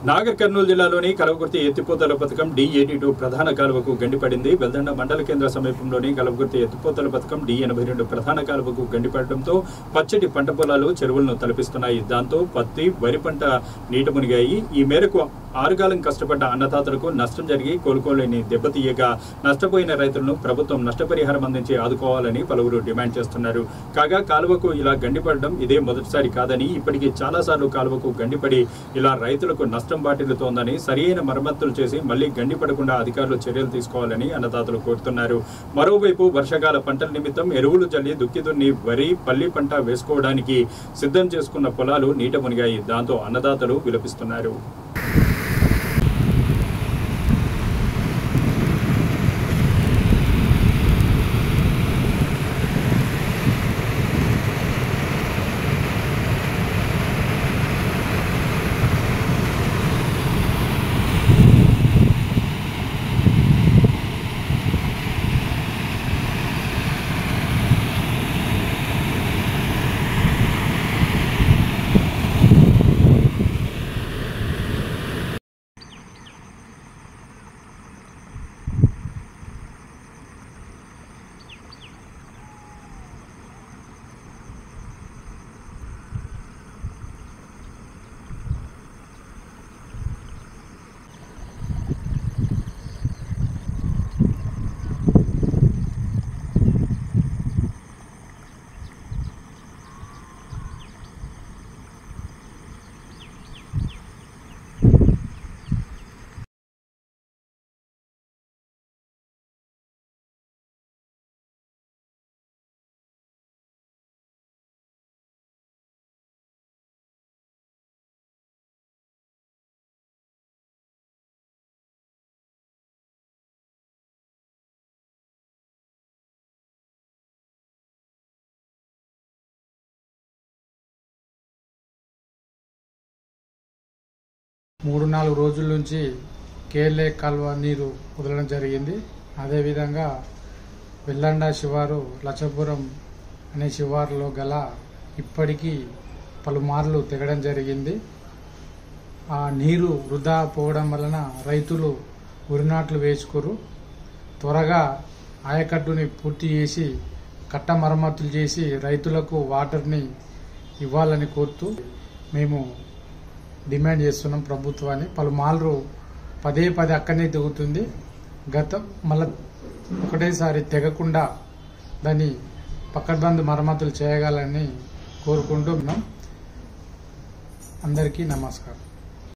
నాగర్ కర్నూలు జిల్లాలోని కలవకుర్తి ఎత్తిపోతల పథకం D82 ప్రధాన కాలువకు గండిపడింది. బెల్దండ మండల కేంద్ర సమీపంలోని కలవకుర్తి ఎత్తిపోతల పథకం D82 ప్రధాన కాలువకు గండిపడడంతో పచ్చటి పంట పొలాలు చెరువులను తలపిస్తున్నాయి. దాంతో పత్తి, వరి పంట నీట మునిగాయి. ఈ మేరకు ఆరుగాలం కష్టపడ్డ అన్నదాతలకు నష్టం జరిగి కోలుకోలేని దెబ్బతీయగా నష్టపోయిన రైతులను ప్రభుత్వం నష్టపరిహారం అందించి ఆదుకోవాలని పలువురు డిమాండ్ చేస్తున్నారు. కాగా కాలువకు ఇలా గండిపడడం ఇదే మొదటిసారి కాదని, ఇప్పటికీ చాలాసార్లు కాలువకు గండిపడి ఇలా రైతులకు నష్టం బాటిల్లుతోందని, సరైన మరమ్మతులు చేసి మళ్లీ గండిపడకుండా అధికారులు చర్యలు తీసుకోవాలని అన్నదాతలు కోరుతున్నారు. మరోవైపు వర్షాకాల పంటల నిమిత్తం ఎరువులు జల్లి దుక్కి దున్ని వరి, పల్లి పంట వేసుకోవడానికి సిద్ధం చేసుకున్న పొలాలు నీట మునిగాయి. దాంతో అన్నదాతలు విలపిస్తున్నారు. మూడు 4 రోజుల నుంచి కేఎల్ఏ కాల్వ నీరు వదలడం జరిగింది. అదేవిధంగా వెల్లండ శివారు, లచ్చపురం అనే శివారులో గల ఇప్పటికీ పలుమార్లు తెగడం జరిగింది. ఆ నీరు వృధా పోవడం వలన రైతులు ఉరినాట్లు వేసుకురు. త్వరగా ఆయకట్టుని పూర్తి చేసి కట్ట మరమ్మతులు చేసి రైతులకు వాటర్ని ఇవ్వాలని కోరుతూ మేము డిమాండ్ చేస్తున్నాం ప్రభుత్వాన్ని. పలుమార్లు పదే అక్కడనే తెగుతుంది. మళ్ళీ ఒకటేసారి తెగకుండా దాన్ని పక్కడ్బంద్ మరమ్మతులు చేయగలని కోరుకుంటున్నాం. అందరికీ నమస్కారం.